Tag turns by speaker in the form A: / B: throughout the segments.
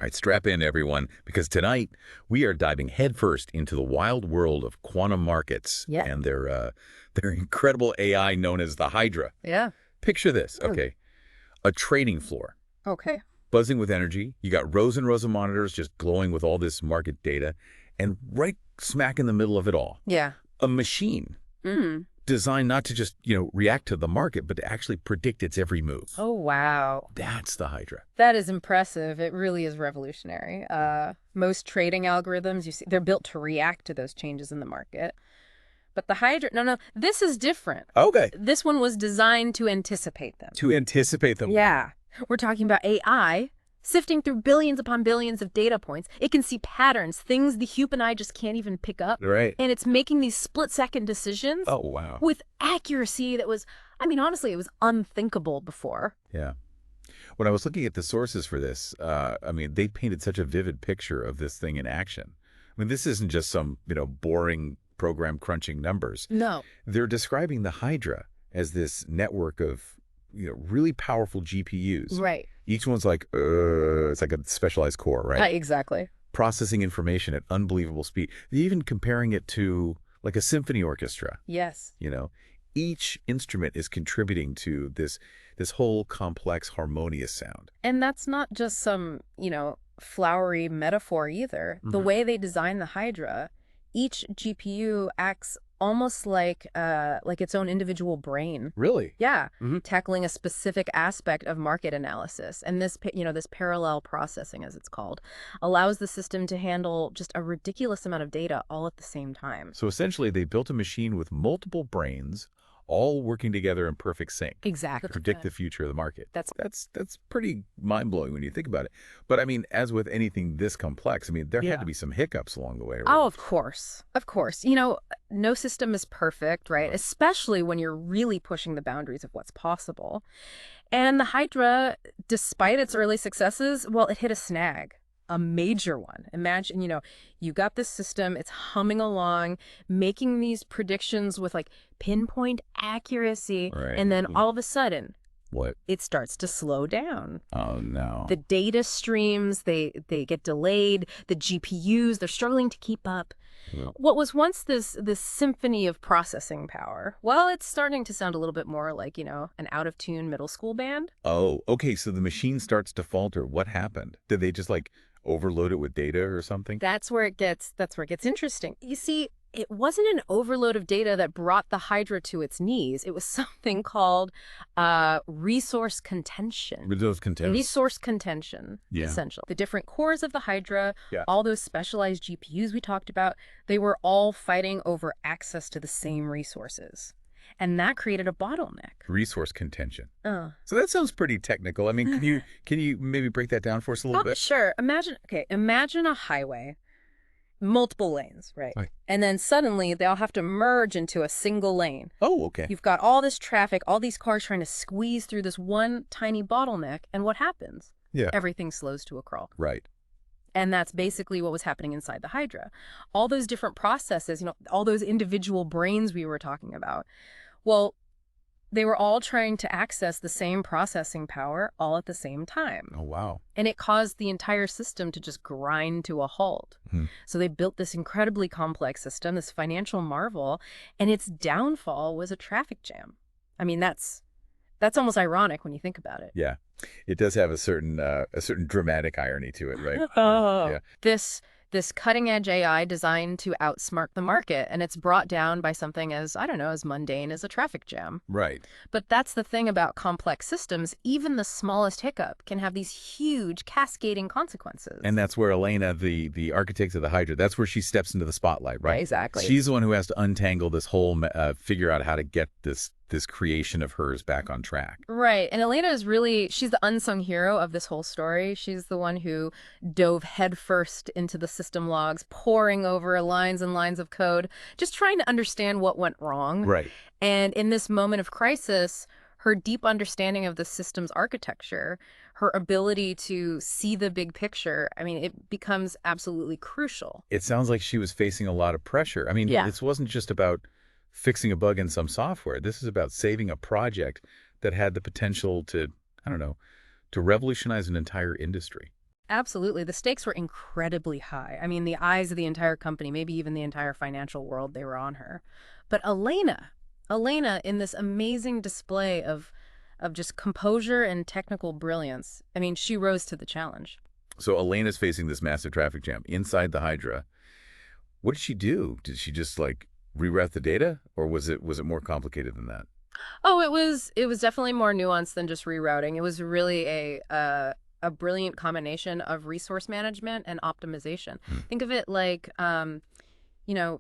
A: right, strap in, everyone, because tonight we are diving headfirst into the wild world of quantum markets
B: Yeah.
A: and their incredible AI known as the Hydra.
B: Yeah.
A: Picture this, okay? A trading floor,
B: Okay.
A: buzzing with energy. You got rows and rows of monitors just glowing with all this market data. And right smack in the middle of it all,
B: Yeah.
A: a machine
B: Mm.
A: designed not to just, react to the market, but to actually predict its every move.
B: Oh, wow.
A: That's the Hydra.
B: That is impressive. It really is revolutionary. Most trading algorithms, you see, they're built to react to those changes in the market. But the Hydra, no, this is different.
A: Okay.
B: This one was designed to anticipate them.
A: To anticipate them.
B: Yeah. We're talking about AI sifting through billions upon billions of data points. It can see patterns, things the human eye just can't even pick up.
A: Right.
B: And it's making these split-second decisions
A: Oh, wow.
B: with accuracy that was, honestly, it was unthinkable before.
A: Yeah. When I was looking at the sources for this, they painted such a vivid picture of this thing in action. This isn't just some, boring program crunching numbers.
B: No.
A: They're describing the Hydra as this network of, really powerful GPUs.
B: Right.
A: Each one's like, it's like a specialized core, right?
B: Exactly.
A: Processing information at unbelievable speed. They're even comparing it to like a symphony orchestra.
B: Yes.
A: Each instrument is contributing to this whole complex, harmonious sound.
B: And that's not just some, flowery metaphor either. The way they design the Hydra, each GPU acts almost like its own individual brain.
A: Really?
B: Yeah, tackling a specific aspect of market analysis. And this, this parallel processing, as it's called, allows the system to handle just a ridiculous amount of data all at the same time.
A: So essentially, they built a machine with multiple brains, all working together in perfect sync.
B: Exactly.
A: To predict the future of the market.
B: That's
A: pretty mind-blowing when you think about it. But as with anything this complex, there had to be some hiccups along the way. Right?
B: Oh, of course. Of course. No system is perfect, right? Especially when you're really pushing the boundaries of what's possible. And the Hydra, despite its early successes, well, it hit a snag. A major one. Imagine, you got this system, it's humming along, making these predictions with pinpoint accuracy,
A: Right.
B: And then all of a sudden,
A: What?
B: it starts to slow down.
A: Oh, no.
B: The data streams, they get delayed. The GPUs, they're struggling to keep up.
A: Yeah.
B: What was once this symphony of processing power, well, it's starting to sound a little bit more like, an out-of-tune middle school band.
A: Oh, okay. So the machine starts to falter. What happened? Did they just overload it with data or something?
B: That's where it gets interesting. You see, it wasn't an overload of data that brought the Hydra to its knees. It was something called resource contention. Resource contention,
A: Yeah.
B: essential. The different cores of the Hydra,
A: Yeah.
B: all those specialized GPUs we talked about, they were all fighting over access to the same resources. And that created a bottleneck.
A: Resource contention.
B: Uh.
A: So that sounds pretty technical. Can you maybe break that down for us a little bit?
B: Sure. Imagine a highway, multiple lanes, right?
A: Right.
B: And then suddenly they all have to merge into a single lane.
A: Oh, okay.
B: You've got all this traffic, all these cars trying to squeeze through this one tiny bottleneck, and what happens?
A: Yeah.
B: Everything slows to a crawl.
A: Right.
B: And that's basically what was happening inside the Hydra. All those different processes, all those individual brains we were talking about, well, they were all trying to access the same processing power all at the same time.
A: Oh, wow.
B: And it caused the entire system to just grind to a halt. So they built this incredibly complex system, this financial marvel, and its downfall was a traffic jam. That's almost ironic when you think about it.
A: Yeah. It does have a certain dramatic irony to it, right?
B: Oh.
A: Yeah.
B: This cutting-edge AI designed to outsmart the market, and it's brought down by something as mundane as a traffic jam.
A: Right.
B: But that's the thing about complex systems. Even the smallest hiccup can have these huge cascading consequences.
A: And that's where Elena, the architect of the Hydra, that's where she steps into the spotlight, right?
B: Yeah, exactly.
A: She's the one who has to untangle this whole, figure out how to get this creation of hers back on track.
B: Right. And Elena is she's the unsung hero of this whole story. She's the one who dove headfirst into the system logs, poring over lines and lines of code, just trying to understand what went wrong.
A: Right.
B: And in this moment of crisis, her deep understanding of the system's architecture, her ability to see the big picture, it becomes absolutely crucial.
A: It sounds like she was facing a lot of pressure. This wasn't just about fixing a bug in some software. This is about saving a project that had the potential to revolutionize an entire industry.
B: Absolutely. The stakes were incredibly high. I mean, the eyes of the entire company, maybe even the entire financial world, they were on her. But Elena, in this amazing display of just composure and technical brilliance, I mean, she rose to the challenge.
A: So Elena's facing this massive traffic jam inside the Hydra. What did she do? Did she just like reroute the data, or was it more complicated than that?
B: Oh, it was definitely more nuanced than just rerouting. It was really a brilliant combination of resource management and optimization.
A: Hmm.
B: Think of it like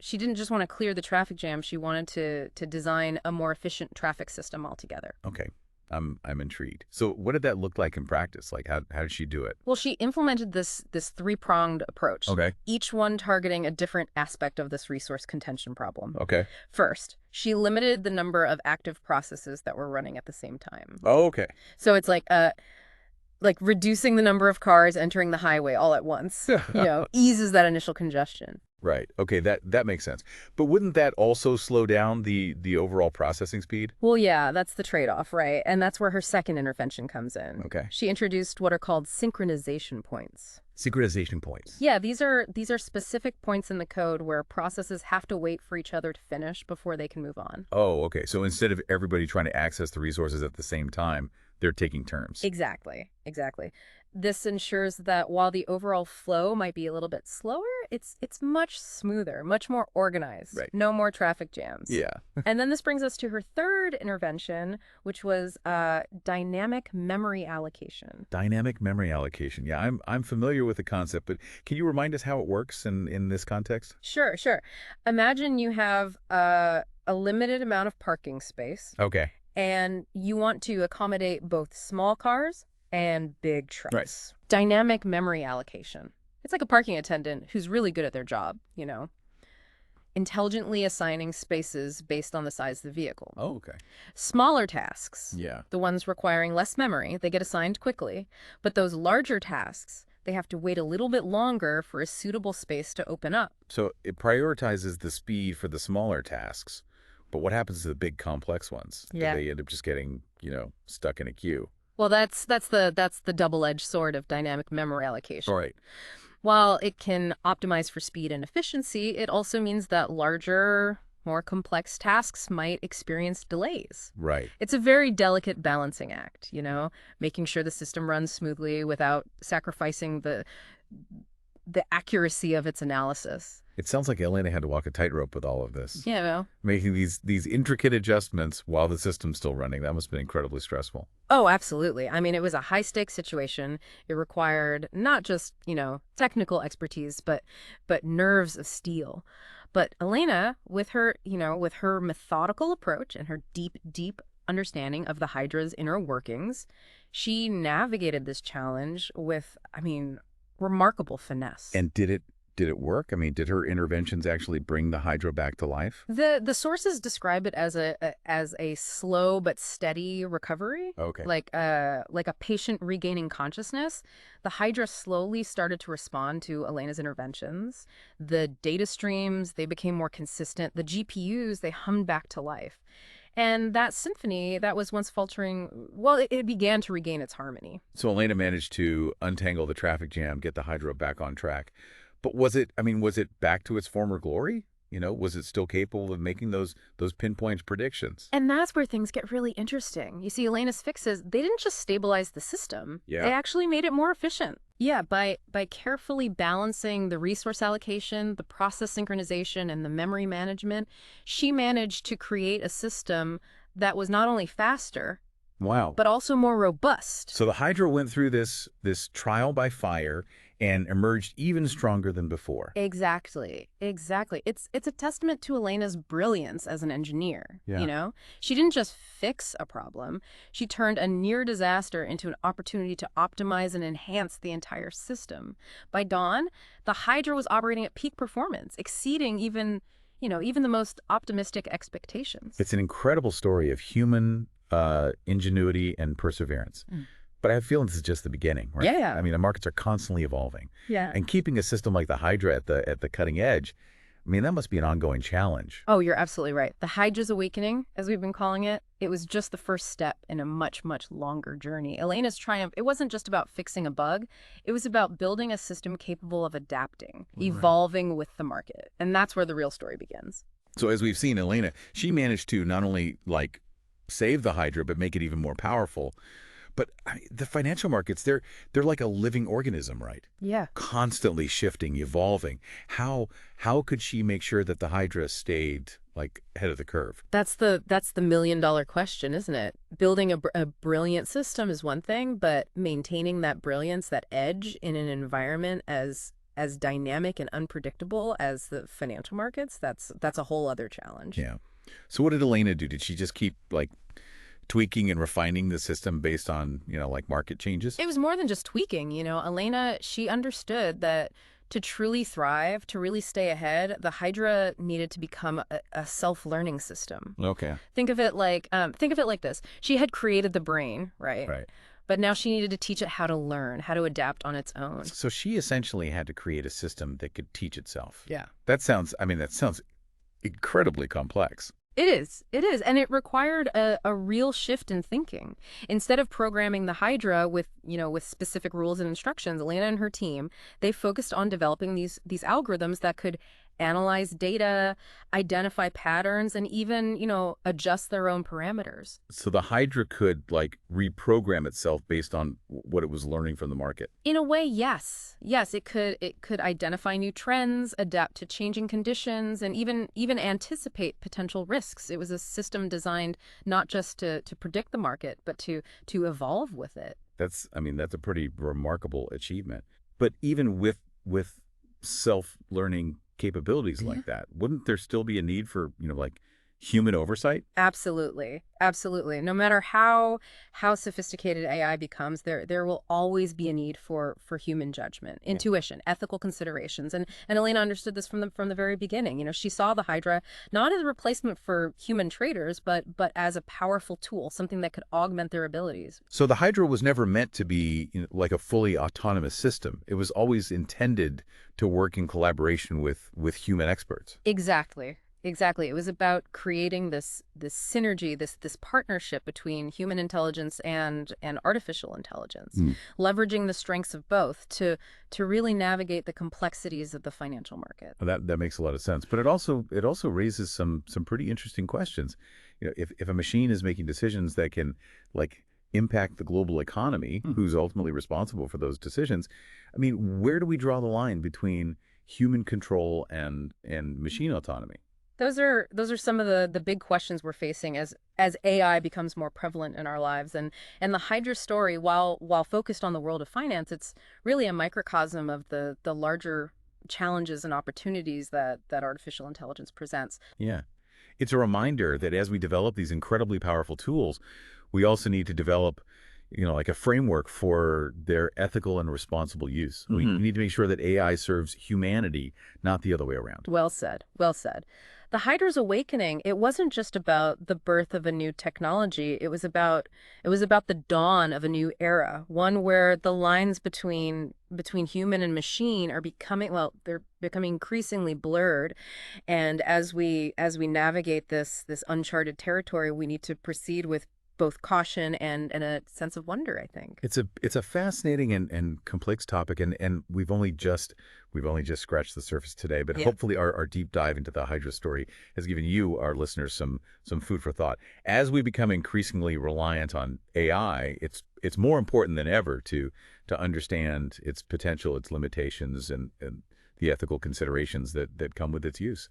B: she didn't just want to clear the traffic jam. She wanted to design a more efficient traffic system altogether.
A: Okay, I'm intrigued. So what did that look like in practice? Like how did she do it?
B: Well, she implemented this three-pronged approach,
A: Okay.
B: each one targeting a different aspect of this resource contention problem.
A: Okay.
B: First, she limited the number of active processes that were running at the same time.
A: Oh, okay.
B: So it's like reducing the number of cars entering the highway all at once, eases that initial congestion.
A: Right. Okay, that makes sense. But wouldn't that also slow down the overall processing speed?
B: Well, yeah, that's the trade-off, right? And that's where her second intervention comes in.
A: Okay.
B: She introduced what are called synchronization points.
A: Synchronization points.
B: Yeah, these are specific points in the code where processes have to wait for each other to finish before they can move on.
A: Oh, okay. So instead of everybody trying to access the resources at the same time, they're taking turns.
B: Exactly. This ensures that while the overall flow might be a little bit slower, it's much smoother, much more organized.
A: Right.
B: No more traffic jams.
A: Yeah.
B: And then this brings us to her third intervention, which was dynamic memory allocation.
A: Dynamic memory allocation. Yeah, I'm familiar with the concept, but can you remind us how it works in this context?
B: Sure. Imagine you have a limited amount of parking space,
A: Okay.
B: and you want to accommodate both small cars and big trucks.
A: Right.
B: Dynamic memory allocation. It's like a parking attendant who's really good at their job, intelligently assigning spaces based on the size of the vehicle.
A: Oh, okay.
B: Smaller tasks,
A: Yeah.
B: the ones requiring less memory, they get assigned quickly. But those larger tasks, they have to wait a little bit longer for a suitable space to open up.
A: So it prioritizes the speed for the smaller tasks, but what happens to the big complex ones?
B: Yeah.
A: Do they end up just getting, stuck in a queue?
B: Well, that's the double-edged sword of dynamic memory allocation.
A: All right.
B: While it can optimize for speed and efficiency, it also means that larger, more complex tasks might experience delays.
A: Right.
B: It's a very delicate balancing act, making sure the system runs smoothly without sacrificing the accuracy of its analysis.
A: It sounds like Elena had to walk a tightrope with all of this.
B: Yeah, well.
A: Making these intricate adjustments while the system's still running. That must have been incredibly stressful.
B: Oh, absolutely. I mean, it was a high-stakes situation. It required not just, technical expertise, but nerves of steel. But Elena, with her methodical approach and her deep understanding of the Hydra's inner workings, she navigated this challenge with, remarkable finesse.
A: And did it work? I mean, did her interventions actually bring the Hydra back to life?
B: The sources describe it as a slow but steady recovery.
A: Okay.
B: Like a patient regaining consciousness. The Hydra slowly started to respond to Elena's interventions. The data streams, they became more consistent. The GPUs, they hummed back to life. And that symphony that was once faltering, well, it began to regain its harmony.
A: So Elena managed to untangle the traffic jam, get the Hydra back on track. But was it back to its former glory? Was it still capable of making those pinpoint predictions?
B: And that's where things get really interesting. You see, Elena's fixes, they didn't just stabilize the system.
A: Yeah.
B: They actually made it more efficient. Yeah, by carefully balancing the resource allocation, the process synchronization, and the memory management, she managed to create a system that was not only faster,
A: Wow.
B: but also more robust.
A: So the Hydra went through this trial by fire and emerged even stronger than before.
B: Exactly. It's a testament to Elena's brilliance as an engineer.
A: Yeah.
B: She didn't just fix a problem. She turned a near disaster into an opportunity to optimize and enhance the entire system. By dawn, the Hydra was operating at peak performance, exceeding even the most optimistic expectations.
A: It's an incredible story of human ingenuity and perseverance. But I have a feeling this is just the beginning, right?
B: Yeah.
A: I mean, the markets are constantly evolving.
B: Yeah.
A: And keeping a system like the Hydra at the cutting edge I mean, that must be an ongoing challenge.
B: Oh, you're absolutely right. The Hydras Awakening, as we've been calling it was just the first step in a much, much longer journey. Elena's triumph, it wasn't just about fixing a bug. It was about building a system capable of adapting, evolving with the market. And that's where the real story begins.
A: So as we've seen, Elena, she managed to not only like save the Hydra, but make it even more powerful. But the financial markets, they're like a living organism, right?
B: Yeah.
A: Constantly shifting, evolving. How could she make sure that the Hydra stayed like ahead of the curve?
B: That's the million-dollar question, isn't it? Building a brilliant system is one thing, but maintaining that brilliance, that edge in an environment as dynamic and unpredictable as the financial markets, that's a whole other challenge.
A: Yeah. So what did Elena do? Did she just keep like tweaking and refining the system based on, like market changes?
B: It was more than just tweaking, Elena, she understood that to truly thrive, to really stay ahead, the Hydra needed to become a self-learning system.
A: Okay.
B: Think of it like this. She had created the brain, right?
A: Right.
B: But now she needed to teach it how to learn, how to adapt on its own.
A: So she essentially had to create a system that could teach itself.
B: Yeah.
A: That sounds incredibly complex.
B: It is. It is. And it required a real shift in thinking. Instead of programming the Hydra with specific rules and instructions, Elena and her team, they focused on developing these algorithms that could analyze data, identify patterns, and even, adjust their own parameters.
A: So the Hydra could like reprogram itself based on what it was learning from the market.
B: In a way, yes. Yes, it could identify new trends, adapt to changing conditions, and even anticipate potential risks. It was a system designed not just to predict the market, but to evolve with it.
A: That's a pretty remarkable achievement. But even with self-learning capabilities like that, wouldn't there still be a need for, like human oversight?
B: Absolutely. Absolutely. No matter how sophisticated AI becomes, there will always be a need for human judgment, intuition, ethical considerations. And Elena understood this from the very beginning. She saw the Hydra not as a replacement for human traders, but as a powerful tool, something that could augment their abilities.
A: So the Hydra was never meant to be like a fully autonomous system. It was always intended to work in collaboration with human experts.
B: Exactly. Exactly. It was about creating this synergy, this partnership between human intelligence and artificial intelligence, leveraging the strengths of both to really navigate the complexities of the financial market.
A: That makes a lot of sense. But it also raises some pretty interesting questions. If a machine is making decisions that can like impact the global economy, who's ultimately responsible for those decisions? I mean, where do we draw the line between human control and machine autonomy?
B: Those are some of the big questions we're facing as AI becomes more prevalent in our lives. And the Hydra story, while focused on the world of finance, it's really a microcosm of the larger challenges and opportunities that artificial intelligence presents.
A: Yeah. It's a reminder that as we develop these incredibly powerful tools, we also need to develop like a framework for their ethical and responsible use. We need to make sure that AI serves humanity, not the other way around.
B: Well said. Well said. The Hydras Awakening, it wasn't just about the birth of a new technology. It was about the dawn of a new era, one where the lines between human and machine are they're becoming increasingly blurred. And as we navigate this uncharted territory, we need to proceed with both caution and a sense of wonder, I think.
A: It's a fascinating and complex topic, and we've only just scratched the surface today, but hopefully our deep dive into the Hydra story has given you, our listeners, some food for thought. As we become increasingly reliant on AI, it's more important than ever to understand its potential, its limitations, and the ethical considerations that come with its use.